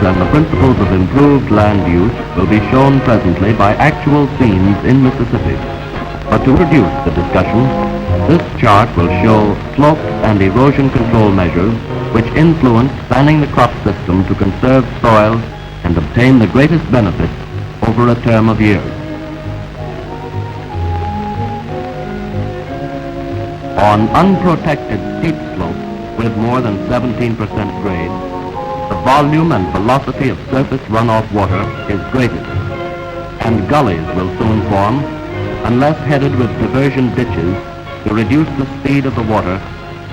and the principles of improved land use will be shown presently by actual scenes in Mississippi. But to introduce the discussion, this chart will show slope and erosion control measures which influence planning the crop system to conserve soil and obtain the greatest benefits over a term of years. On unprotected steep slopes with more than 17% grade, the volume and velocity of surface runoff water is greatest, and gullies will soon form unless headed with diversion ditches to reduce the speed of the water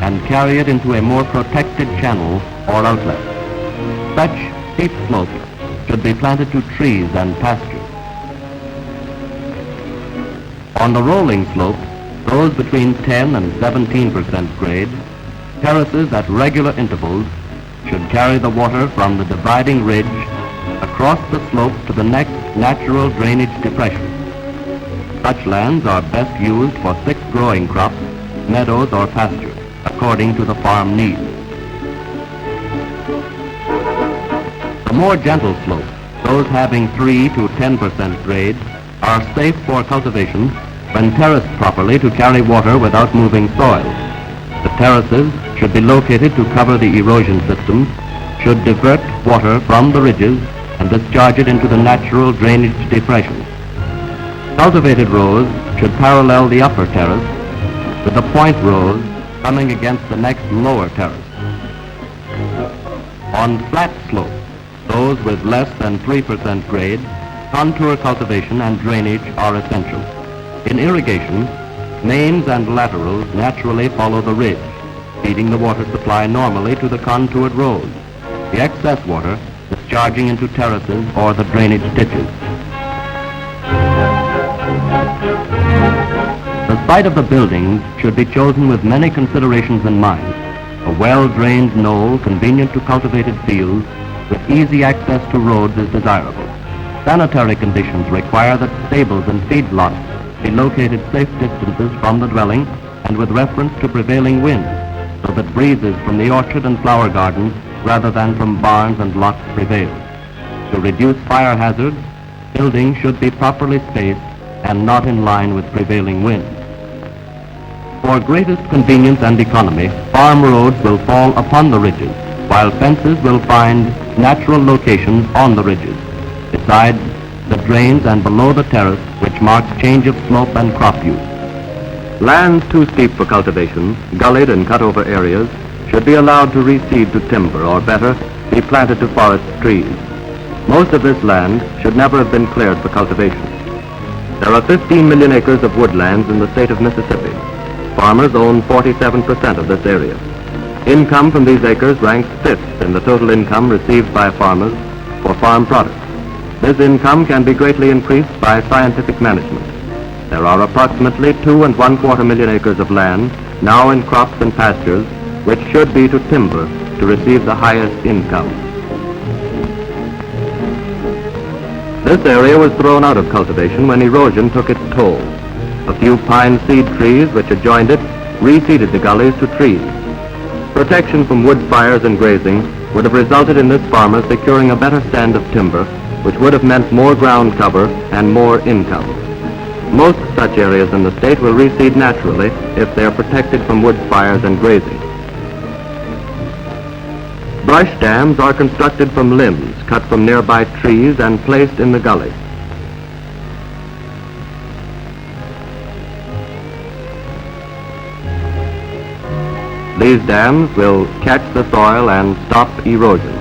and carry it into a more protected channel or outlet. Such steep slopes should be planted to trees and pastures. On the rolling slopes, those between 10 and 17% grade, terraces at regular intervals should carry the water from the dividing ridge across the slope to the next natural drainage depression. Such lands are best used for thick growing crops, meadows or pastures, according to the farm needs. The more gentle slopes, those having 3 to 10% grade, are safe for cultivation when terraced properly to carry water without moving soil. The terraces should be located to cover the erosion systems, should divert water from the ridges and discharge it into the natural drainage depressions. Cultivated rows should parallel the upper terrace, with the point rows coming against the next lower terrace. On flat slopes, those with less than 3% grade, contour cultivation and drainage are essential. In irrigation, mains and laterals naturally follow the ridge, feeding the water supply normally to the contoured rows, the excess water discharging into terraces or the drainage ditches. The site of the buildings should be chosen with many considerations in mind. A well-drained knoll convenient to cultivated fields with easy access to roads is desirable. Sanitary conditions require that stables and feedlots be located safe distances from the dwelling and with reference to prevailing winds, so that breezes from the orchard and flower gardens rather than from barns and lots prevail. To reduce fire hazards, buildings should be properly spaced and not in line with prevailing winds. For greatest convenience and economy, farm roads will fall upon the ridges, while fences will find natural locations on the ridges. Besides, the drains and below the terrace, which marks change of slope and crop use. Lands too steep for cultivation, gullied and cut over areas, should be allowed to reseed to timber, or better, be planted to forest trees. Most of this land should never have been cleared for cultivation. There are 15 million acres of woodlands in the state of Mississippi. Farmers own 47% of this area. Income from these acres ranks 5th in the total income received by farmers for farm products. This income can be greatly increased by scientific management. There are approximately 2 1/4 million acres of land now in crops and pastures, which should be to timber to receive the highest income. This area was thrown out of cultivation when erosion took its toll. A few pine seed trees which adjoined it reseeded the gullies to trees. Protection from wood fires and grazing would have resulted in this farmer securing a better stand of timber, which would have meant more ground cover and more income. Most such areas in the state will reseed naturally if they are protected from wood fires and grazing. Brush dams are constructed from limbs cut from nearby trees and placed in the gully. These dams will catch the soil and stop erosion.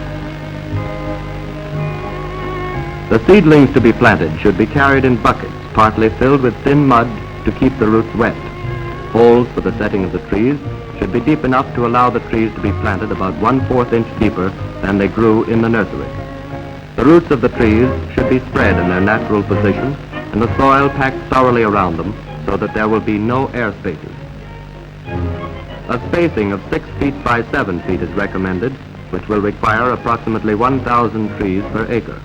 The seedlings to be planted should be carried in buckets, partly filled with thin mud to keep the roots wet. Holes for the setting of the trees should be deep enough to allow the trees to be planted about 1/4 inch deeper than they grew in the nursery. The roots of the trees should be spread in their natural position and the soil packed thoroughly around them so that there will be no air spaces. A spacing of 6 feet by 7 feet is recommended, which will require approximately 1,000 trees per acre.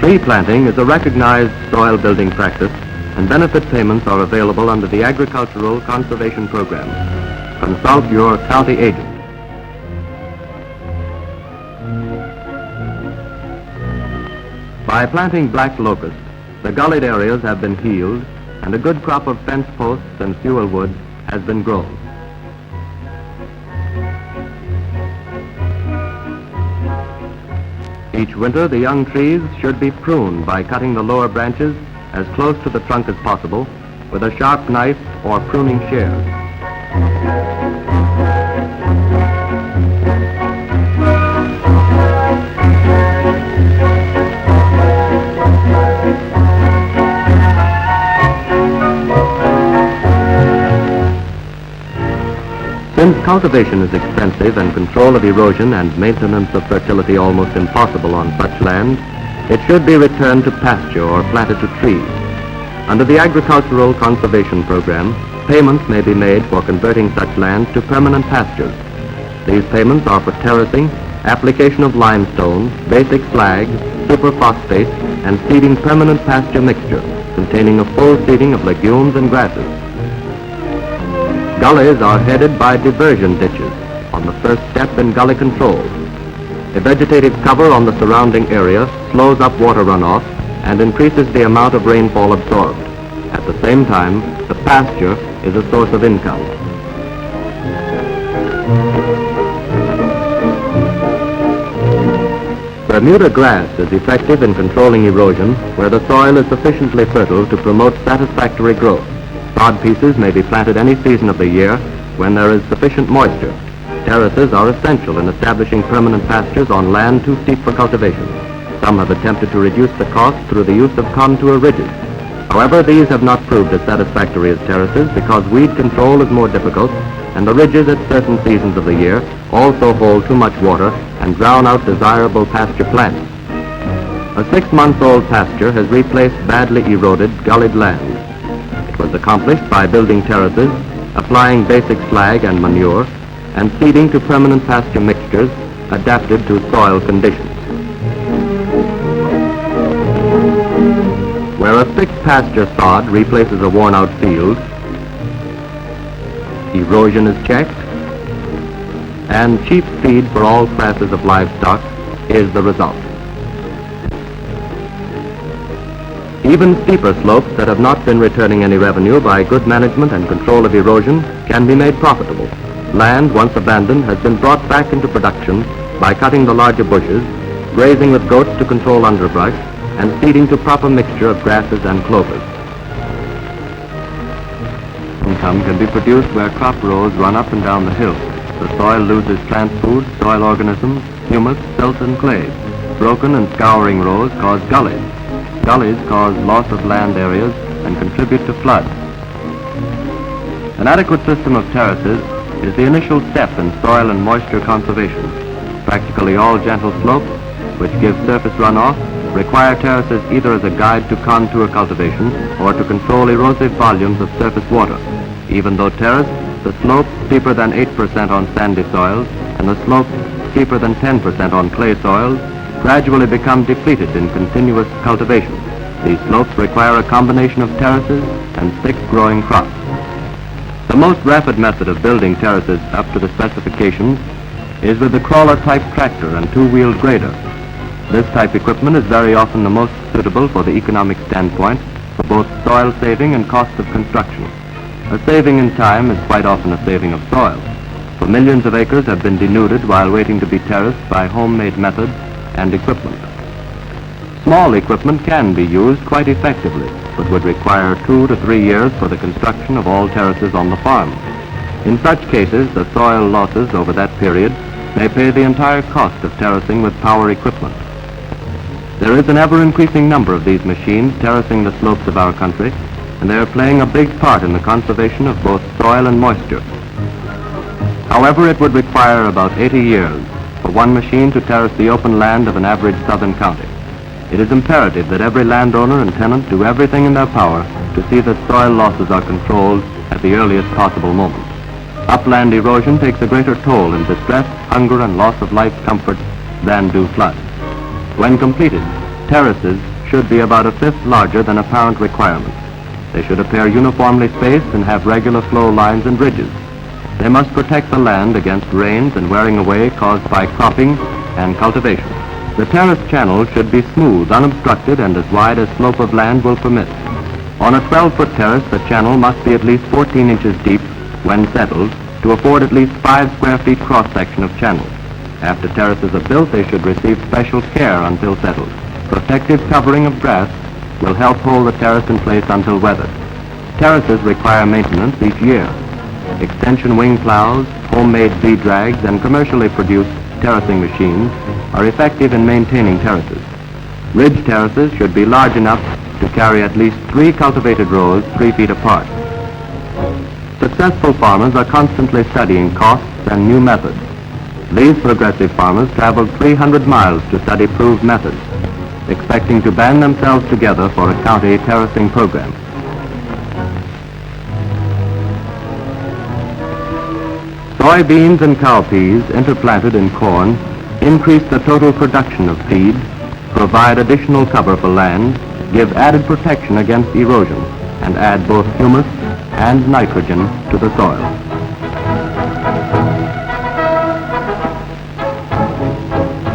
Tree planting is a recognized soil building practice and benefit payments are available under the Agricultural Conservation Program. Consult your county agent. By planting black locust, the gullied areas have been healed and a good crop of fence posts and fuel wood has been grown. Each winter, the young trees should be pruned by cutting the lower branches as close to the trunk as possible with a sharp knife or pruning shears. Since cultivation is expensive and control of erosion and maintenance of fertility almost impossible on such land, it should be returned to pasture or planted to trees. Under the Agricultural Conservation Program, payments may be made for converting such lands to permanent pastures. These payments are for terracing, application of limestone, basic slag, superphosphate, and seeding permanent pasture mixture containing a full seeding of legumes and grasses. Gullies are headed by diversion ditches on the first step in gully control. A vegetative cover on the surrounding area slows up water runoff and increases the amount of rainfall absorbed. At the same time, the pasture is a source of income. Bermuda grass is effective in controlling erosion where the soil is sufficiently fertile to promote satisfactory growth. Sod pieces may be planted any season of the year when there is sufficient moisture. Terraces are essential in establishing permanent pastures on land too steep for cultivation. Some have attempted to reduce the cost through the use of contour ridges. However, these have not proved as satisfactory as terraces because weed control is more difficult, and the ridges at certain seasons of the year also hold too much water and drown out desirable pasture plants. A 6-month-old pasture has replaced badly eroded, gullied land. It was accomplished by building terraces, applying basic slag and manure, and seeding to permanent pasture mixtures adapted to soil conditions. Where a thick pasture sod replaces a worn-out field, erosion is checked, and cheap feed for all classes of livestock is the result. Even steeper slopes that have not been returning any revenue by good management and control of erosion can be made profitable. Land once abandoned has been brought back into production by cutting the larger bushes, grazing with goats to control underbrush, and seeding to proper mixture of grasses and clovers. Income can be produced where crop rows run up and down the hill. The soil loses plant food, soil organisms, humus, silt, and clay. Broken and scouring rows cause gullies. Gullies cause loss of land areas and contribute to floods. An adequate system of terraces is the initial step in soil and moisture conservation. Practically all gentle slopes, which give surface runoff, require terraces either as a guide to contour cultivation or to control erosive volumes of surface water. Even though terraced, the slopes steeper than 8% on sandy soils and the slopes steeper than 10% on clay soils gradually become depleted in continuous cultivation. These slopes require a combination of terraces and thick-growing crops. The most rapid method of building terraces up to the specifications is with the crawler-type tractor and two-wheeled grader. This type equipment is very often the most suitable for the economic standpoint for both soil saving and cost of construction. A saving in time is quite often a saving of soil, for millions of acres have been denuded while waiting to be terraced by homemade methods and equipment. Small equipment can be used quite effectively, but would require 2 to 3 years for the construction of all terraces on the farm. In such cases, the soil losses over that period may pay the entire cost of terracing with power equipment. There is an ever-increasing number of these machines terracing the slopes of our country, and they are playing a big part in the conservation of both soil and moisture. However, it would require about 80 years for one machine to terrace the open land of an average southern county. It is imperative that every landowner and tenant do everything in their power to see that soil losses are controlled at the earliest possible moment. Upland erosion takes a greater toll in distress, hunger, and loss of life comforts than do floods. When completed, terraces should be about a fifth larger than apparent requirement. They should appear uniformly spaced and have regular flow lines and ridges. They must protect the land against rains and wearing away caused by cropping and cultivation. The terrace channel should be smooth, unobstructed, and as wide as slope of land will permit. On a 12-foot terrace, the channel must be at least 14 inches deep when settled to afford at least 5 square feet cross-section of channel. After terraces are built, they should receive special care until settled. Protective covering of grass will help hold the terrace in place until weathered. Terraces require maintenance each year. Extension wing plows, homemade Z-drags, and commercially produced terracing machines are effective in maintaining terraces. Ridge terraces should be large enough to carry at least 3 cultivated rows 3 feet apart. Successful farmers are constantly studying costs and new methods. These progressive farmers traveled 300 miles to study proved methods, expecting to band themselves together for a county terracing program. Soybeans and cowpeas interplanted in corn increase the total production of feed, provide additional cover for land, give added protection against erosion, and add both humus and nitrogen to the soil.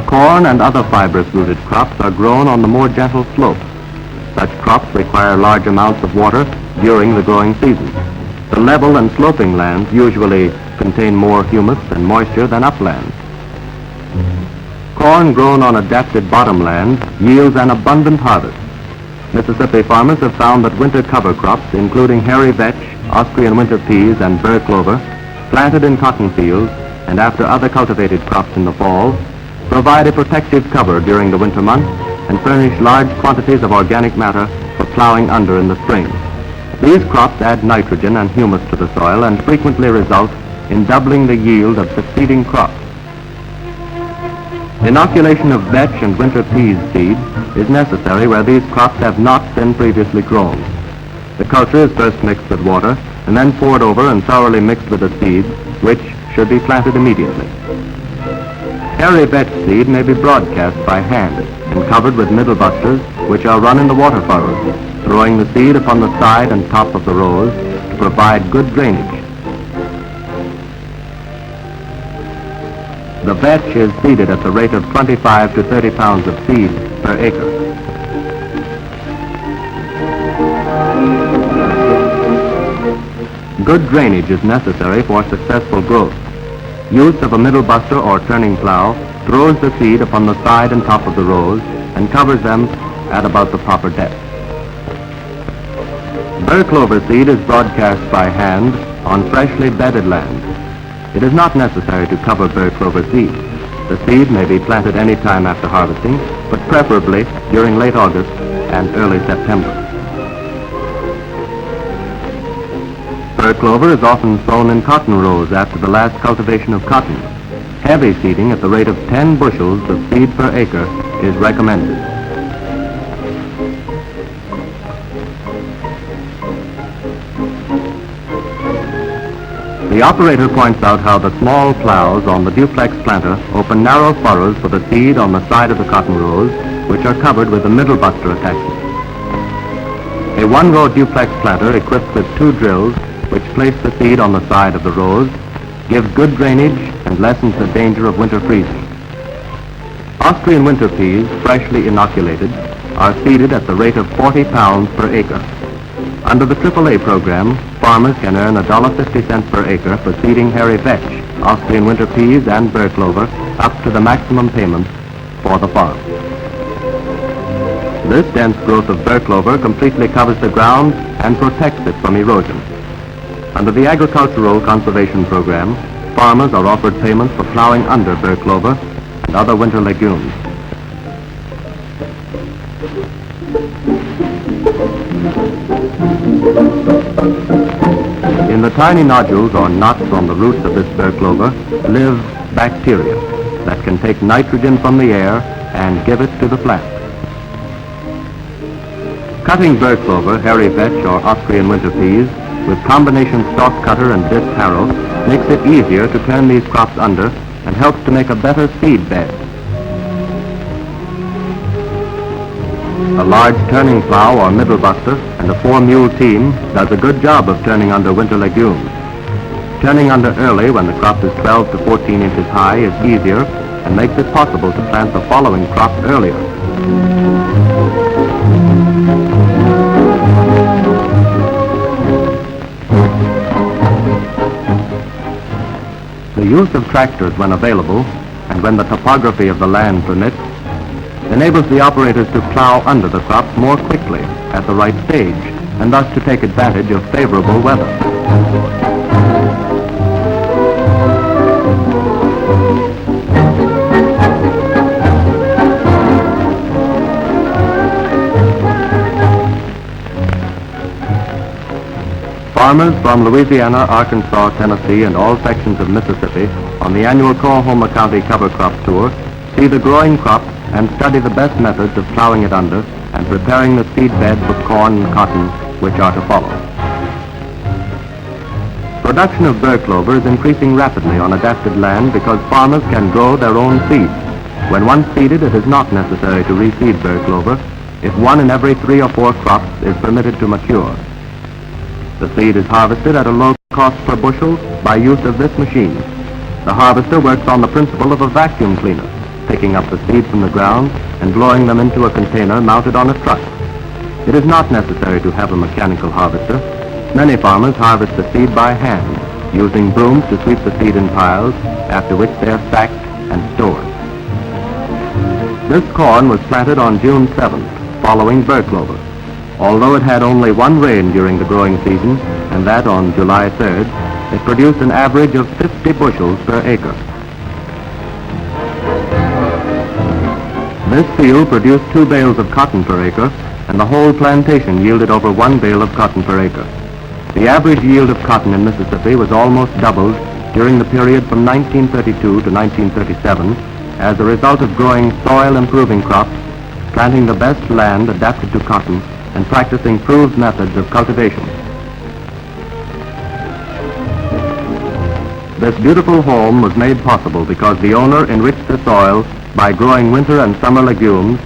Corn and other fibrous-rooted crops are grown on the more gentle slopes. Such crops require large amounts of water during the growing season. The level and sloping lands usually contain more humus and moisture than uplands. Corn grown on adapted bottomland yields an abundant harvest. Mississippi farmers have found that winter cover crops, including hairy vetch, Austrian winter peas, and burr clover, planted in cotton fields and after other cultivated crops in the fall, provide a protective cover during the winter months and furnish large quantities of organic matter for plowing under in the spring. These crops add nitrogen and humus to the soil and frequently result in doubling the yield of succeeding crops. Inoculation of vetch and winter peas seed is necessary where these crops have not been previously grown. The culture is first mixed with water and then poured over and thoroughly mixed with the seeds, which should be planted immediately. Hairy vetch seed may be broadcast by hand and covered with middle busters, which are run in the water furrows, throwing the seed upon the side and top of the rows to provide good drainage. The vetch is seeded at the rate of 25 to 30 pounds of seed per acre. Good drainage is necessary for successful growth. Use of a middle buster or turning plow throws the seed upon the side and top of the rows and covers them at about the proper depth. Burr clover seed is broadcast by hand on freshly bedded land. It is not necessary to cover burr clover seed. The seed may be planted any time after harvesting, but preferably during late August and early September. Burr clover is often sown in cotton rows after the last cultivation of cotton. Heavy seeding at the rate of 10 bushels of seed per acre is recommended. The operator points out how the small plows on the duplex planter open narrow furrows for the seed on the side of the cotton rows, which are covered with a middle buster attachment. A one-row duplex planter equipped with 2 drills, which place the seed on the side of the rows, gives good drainage and lessens the danger of winter freezing. Austrian winter peas, freshly inoculated, are seeded at the rate of 40 pounds per acre. Under the AAA program, farmers can earn $1.50 per acre for seeding hairy vetch, Austrian winter peas, and burr clover up to the maximum payment for the farm. This dense growth of burr clover completely covers the ground and protects it from erosion. Under the Agricultural Conservation Program, farmers are offered payments for plowing under burr clover and other winter legumes. In the tiny nodules or knots on the roots of this burr clover live bacteria that can take nitrogen from the air and give it to the plant. Cutting burr clover, hairy vetch, or Austrian winter peas with combination stalk cutter and disc harrow makes it easier to turn these crops under and helps to make a better seed bed. A large turning plow or middle buster and and a 4-mule team does a good job of turning under winter legumes. Turning under early when the crop is 12 to 14 inches high is easier and makes it possible to plant the following crop earlier. The use of tractors when available, and when the topography of the land permits, enables the operators to plow under the crops more quickly at the right stage, and thus to take advantage of favorable weather. Farmers from Louisiana, Arkansas, Tennessee, and all sections of Mississippi on the annual Coahoma County Cover Crop Tour see the growing crops and study the best methods of plowing it under and preparing the seed bed for corn and cotton, which are to follow. Production of burr clover is increasing rapidly on adapted land because farmers can grow their own seeds. When once seeded, it is not necessary to reseed burr clover if 1 in every 3 or 4 crops is permitted to mature. The seed is harvested at a low cost per bushel by use of this machine. The harvester works on the principle of a vacuum cleaner, picking up the seed from the ground and blowing them into a container mounted on a truck. It is not necessary to have a mechanical harvester. Many farmers harvest the seed by hand, using brooms to sweep the seed in piles, after which they are stacked and stored. This corn was planted on June 7th, following burr clover. Although it had only 1 rain during the growing season, and that on July 3rd, it produced an average of 50 bushels per acre. This field produced 2 bales of cotton per acre, and the whole plantation yielded over 1 bale of cotton per acre. The average yield of cotton in Mississippi was almost doubled during the period from 1932 to 1937 as a result of growing soil-improving crops, planting the best land adapted to cotton, and practicing proved methods of cultivation. This beautiful home was made possible because the owner enriched the soil by growing winter and summer legumes,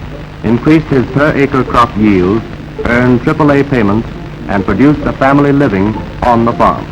increased his per acre crop yields, earned AAA payments, and produced a family living on the farm.